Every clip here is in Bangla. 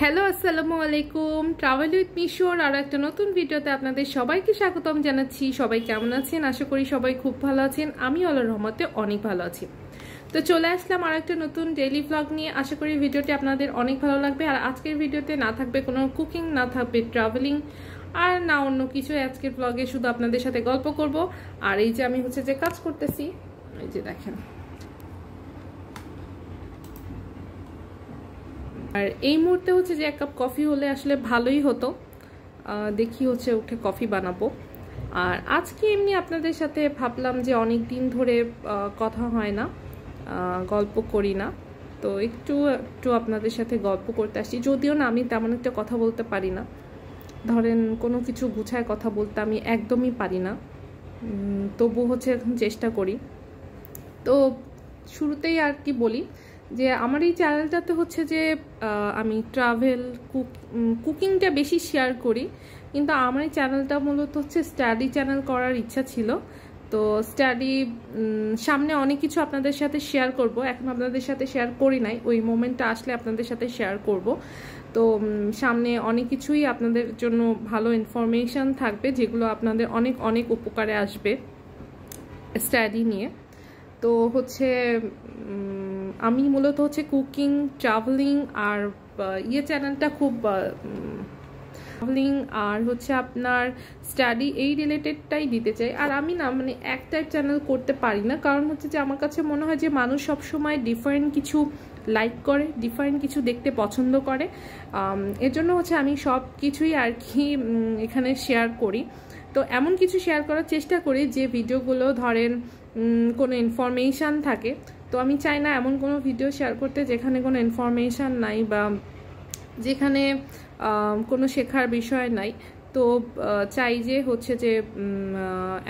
হ্যালো আসসালামু আলাইকুম। ট্রাভেল উইথ মিশোর আর একটা নতুন ভিডিওতে আপনাদের সবাইকে স্বাগতম জানাচ্ছি। সবাই কেমন আছেন? আশা করি সবাই খুব ভালো আছেন। আমি আল্লাহর রহমতে অনেক ভালো আছি। তো চলে আসলাম আর একটা নতুন ডেইলি ব্লগ নিয়ে। আশা করি ভিডিওটি আপনাদের অনেক ভালো লাগবে। আর আজকের ভিডিওতে না থাকবে কোনো কুকিং, না থাকবে ট্রাভেলিং, আর না অন্য কিছু। আজকের ব্লগে শুধু আপনাদের সাথে গল্প করব। আর এই যে আমি যে কাজ করতেছি, এই যে দেখেন। আর এই মুহূর্তে যে এক কাপ কফি হলে আসলে ভালোই হতো। দেখি উঠে কফি বানাবো। আর আজকে এমনি আপনাদের সাথে ভাবলাম যে অনেক দিন ধরে কথা হয় না, গল্প করি না, তো একটু আপনাদের সাথে গল্প করতে আসছি। যদিও না আমি তেমন একটা কথা বলতে পারি না, ধরেন কোনো কিছু গুছায় কথা বলতে আমি একদমই পারি না, তবু এখন চেষ্টা করি। তো শুরুতেই আর কি বলি যে আমার এই চ্যানেলটাতে যে আমি ট্রাভেল কুকিংটা বেশি শেয়ার করি, কিন্তু আমার এই চ্যানেলটা মূলত স্টাডি চ্যানেল করার ইচ্ছা ছিল। তো স্টাডি সামনে অনেক কিছু আপনাদের সাথে শেয়ার করব, এখন আপনাদের সাথে শেয়ার করি নাই, ওই মোমেন্টটা আসলে আপনাদের সাথে শেয়ার করব। তো সামনে অনেক কিছুই আপনাদের জন্য ভালো ইনফরমেশন থাকবে, যেগুলো আপনাদের অনেক অনেক উপকারে আসবে স্টাডি নিয়ে। তো আমি মূলত কুকিং, ট্রাভেলিং আর চ্যানেলটা খুব ট্রাভেলিং আর আপনার স্টাডি এই রিলেটেডটাই দিতে চাই। আর আমি না একটা চ্যানেল করতে পারি না, কারণ যে আমার কাছে মনে হয় যে মানুষ সবসময় ডিফারেন্ট কিছু লাইক করে, ডিফারেন্ট কিছু দেখতে পছন্দ করে। এর জন্য আমি সব কিছুই আর কি এখানে শেয়ার করি। তো এমন কিছু শেয়ার করার চেষ্টা করি যে ভিডিওগুলো ধরেন কোনো ইনফরমেশান থাকে। তো আমি চাই না এমন কোনো ভিডিও শেয়ার করতে যেখানে কোনো ইনফরমেশান নাই বা যেখানে কোনো শেখার বিষয় নাই। তো চাই যে যে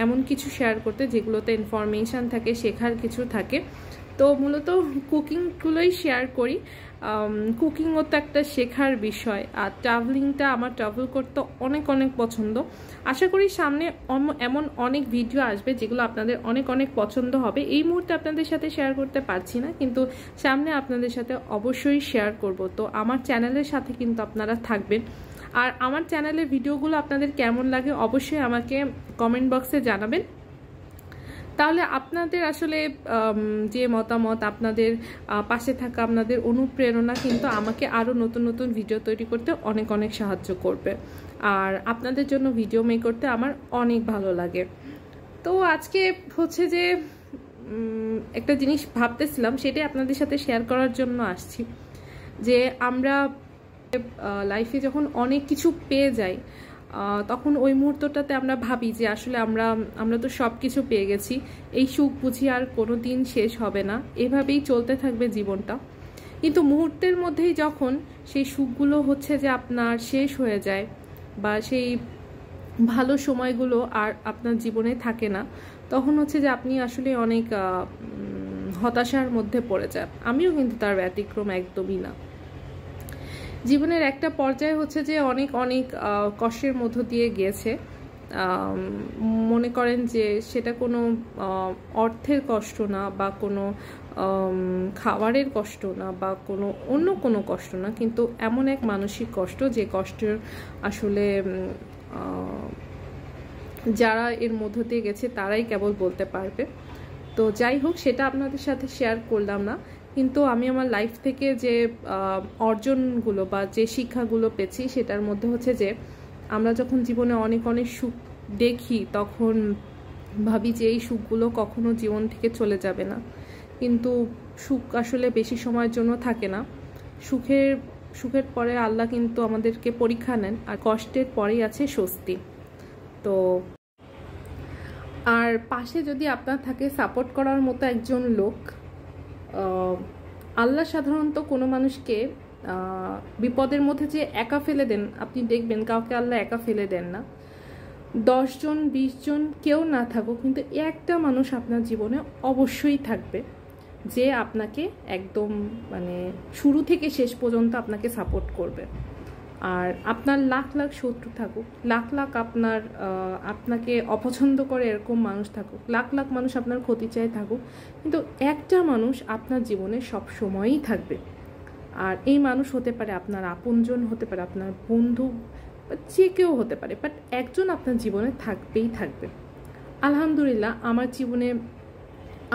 এমন কিছু শেয়ার করতে যেগুলোতে ইনফরমেশান থাকে, শেখার কিছু থাকে। তো মূলত কুকিংগুলোই শেয়ার করি। কুকিংও তো একটা শেখার বিষয়। আর ট্রাভেলিংটা আমার ট্রাভেল করতে অনেক অনেক পছন্দ। আশা করি সামনে এমন অনেক ভিডিও আসবে যেগুলো আপনাদের অনেক অনেক পছন্দ হবে। এই মুহূর্তে আপনাদের সাথে শেয়ার করতে পারছি না, কিন্তু সামনে আপনাদের সাথে অবশ্যই শেয়ার করব। তো আমার চ্যানেলের সাথে কিন্তু আপনারা থাকবেন। আর আমার চ্যানেলের ভিডিওগুলো আপনাদের কেমন লাগে অবশ্যই আমাকে কমেন্ট বক্সে জানাবেন। তাহলে আপনাদের আসলে যে মতামত, আপনাদের পাশে থাকা আপনাদের অনুপ্রেরণা কিন্তু আমাকে আরও নতুন নতুন ভিডিও তৈরি করতে অনেক অনেক সাহায্য করবে। আর আপনাদের জন্য ভিডিও মেক করতে আমার অনেক ভালো লাগে। তো আজকে যে একটা জিনিস ভাবতেছিলাম, সেটাই আপনাদের সাথে শেয়ার করার জন্য আসছি। যে আমরা লাইফে যখন অনেক কিছু পেয়ে যাই, তখন ওই মুহূর্তটাতে আমরা ভাবি যে আসলে আমরা তো সব কিছু পেয়ে গেছি, এই সুখ বুঝি আর কোনো দিন শেষ হবে না, এভাবেই চলতে থাকবে জীবনটা। কিন্তু মুহূর্তের মধ্যেই যখন সেই সুখগুলো যে আপনার শেষ হয়ে যায়, বা সেই ভালো সময়গুলো আর আপনার জীবনে থাকে না, তখন যে আপনি আসলে অনেক হতাশার মধ্যে পড়ে যান। আমিও কিন্তু তার ব্যতিক্রম একদমই না। জীবনের একটা পর্যায়ে যে অনেক অনেক কষ্টের মধ্য দিয়ে গিয়েছে। মনে করেন যে সেটা কোনো অর্থের কষ্ট না, বা কোনো খাবারের কষ্ট না, বা কোনো অন্য কোনো কষ্ট না, কিন্তু এমন এক মানসিক কষ্ট যে কষ্টের আসলে যারা এর মধ্য দিয়ে গেছে তারাই কেবল বলতে পারবে। তো যাই হোক, সেটা আপনাদের সাথে শেয়ার করলাম না, কিন্তু আমি আমার লাইফ থেকে যে অর্জনগুলো বা যে শিক্ষাগুলো পেয়েছি, সেটার মধ্যে যে আমরা যখন জীবনে অনেক অনেক সুখ দেখি, তখন ভাবি যে এই সুখগুলো কখনো জীবন থেকে চলে যাবে না। কিন্তু সুখ আসলে বেশি সময়ের জন্য থাকে না। সুখের পরে আল্লাহ কিন্তু আমাদেরকে পরীক্ষা নেন, আর কষ্টের পরেই আছে স্বস্তি। তো আর পাশে যদি আপনার থাকে সাপোর্ট করার মতো একজন লোক, আল্লাহ সাধারণত কোনো মানুষকে বিপদের মধ্যে যে একা ফেলে দেন, আপনি দেখবেন কাউকে আল্লাহ একা ফেলে দেন না। 10 জন 20 জন কেউ না থাকুক, কিন্তু একটা মানুষ আপনার জীবনে অবশ্যই থাকবে, যে আপনাকে একদম শুরু থেকে শেষ পর্যন্ত আপনাকে সাপোর্ট করবে। আর আপনার লাখ লাখ শত্রু থাকুক, লাখ লাখ আপনাকে অপছন্দ করে এরকম মানুষ থাকুক, লাখ লাখ মানুষ আপনার ক্ষতি চায় থাকুক, কিন্তু একটা মানুষ আপনার জীবনে সব সময়ই থাকবে, আর এই মানুষ হতে পারে আপনার আপনজন, হতে পারে আপনার বন্ধু, যে কেউ হতে পারে, বাট একজন আপনার জীবনে থাকবেই থাকবে। আলহামদুলিল্লাহ আমার জীবনে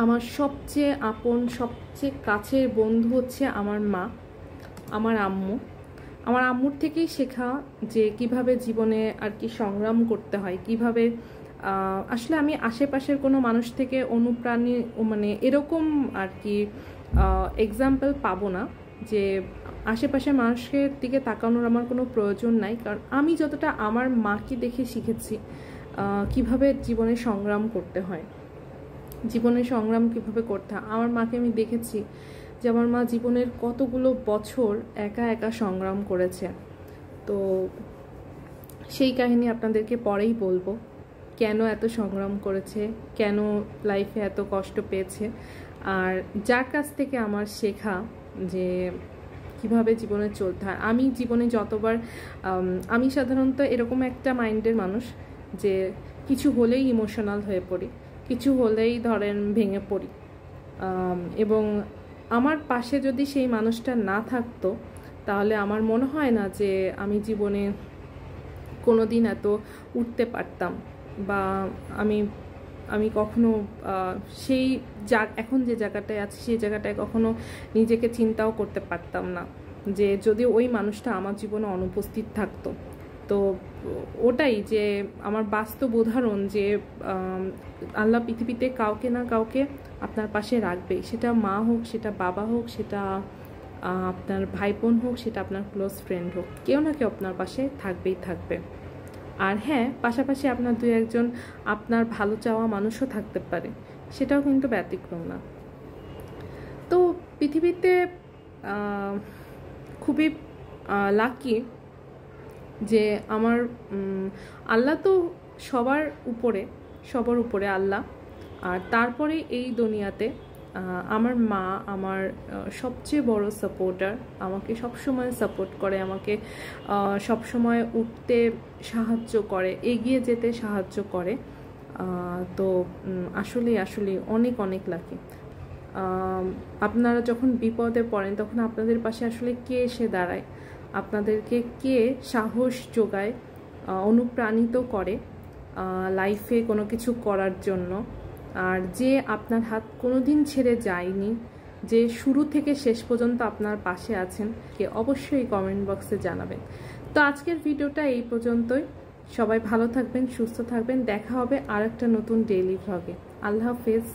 আমার সবচেয়ে আপন, সবচেয়ে কাছের বন্ধু হচ্ছে আমার মা, আমার আম্মু। আমার আম্মুর থেকেই শেখা যে কিভাবে জীবনে আর কি সংগ্রাম করতে হয়, কিভাবে আসলে আমি আশেপাশের কোনো মানুষ থেকে অনুপ্রাণী মানে এরকম আর কি এক্সাম্পল পাবো না যে আশেপাশের মানুষের দিকে তাকানোর আমার কোনো প্রয়োজন নাই। কারণ আমি যতটা আমার মাকে দেখে শিখেছি কিভাবে জীবনে সংগ্রাম করতে হয়, জীবনে সংগ্রাম কিভাবে করতে হয়। আমার মাকে আমি দেখেছি যে আমার মা জীবনের কতগুলো বছর একা একা সংগ্রাম করেছে। তো সেই কাহিনী আপনাদেরকে পরেই বলবো, কেন এত সংগ্রাম করেছে, কেন লাইফে এত কষ্ট পেয়েছে, আর যার কাছ থেকে আমার শেখা যে কিভাবে জীবনে চলতে হয়। আমি জীবনে যতবার আমি সাধারণত এরকম একটা মাইন্ডের মানুষ যে কিছু হলেই ইমোশনাল হয়ে পড়ি, কিছু হলেই ধরেন ভেঙে পড়ি, এবং আমার পাশে যদি সেই মানুষটা না থাকতো তাহলে আমার মনে হয় না যে আমি জীবনে কোনো দিন এত উঠতে পারতাম, বা আমি কখনো সেই এখন যে জায়গাটায় আছি সেই জায়গাটায় কখনো নিজেকে চিন্তাও করতে পারতাম না যে যদি ওই মানুষটা আমার জীবনে অনুপস্থিত থাকতো। তো ওটাই যে আমার বাস্তব উদাহরণ যে আল্লাহ পৃথিবীতে কাউকে না কাউকে আপনার পাশে রাখবেই, সেটা মা হোক, সেটা বাবা হোক, সেটা আপনার ভাই বোন হোক, সেটা আপনার ক্লোজ ফ্রেন্ড হোক, কেউ না কেউ আপনার পাশে থাকবেই থাকবে। আর হ্যাঁ, পাশাপাশি আপনার দুই একজন আপনার ভালো চাওয়া মানুষও থাকতে পারে, সেটাও কিন্তু ব্যতিক্রম না। তো পৃথিবীতে খুবই লাকি যে আমার আল্লাহ তো সবার উপরে আল্লাহ, আর তারপরে এই দুনিয়াতে আমার মা আমার সবচেয়ে বড় সাপোর্টার, আমাকে সবসময় সাপোর্ট করে, আমাকে সবসময় উঠতে সাহায্য করে, এগিয়ে যেতে সাহায্য করে। তো আসলে অনেক অনেক লাকি। আপনারা যখন বিপদে পড়েন তখন আপনাদের পাশে আসলে কে এসে দাঁড়ায়, আপনাদেরকে কে সাহস যোগায়, অনুপ্রাণিত করে লাইফে কোনো কিছু করার জন্য, আর যে আপনার হাত কোনোদিন ছেড়ে যায়নি, যে শুরু থেকে শেষ পর্যন্ত আপনার পাশে আছেন, কে অবশ্যই কমেন্ট বক্সে জানাবেন। তো আজকের ভিডিওটা এই পর্যন্তই। সবাই ভালো থাকবেন, সুস্থ থাকবেন, দেখা হবে আর একটা নতুন ডেইলি ভ্লগে। আল্লাহ হাফেজ।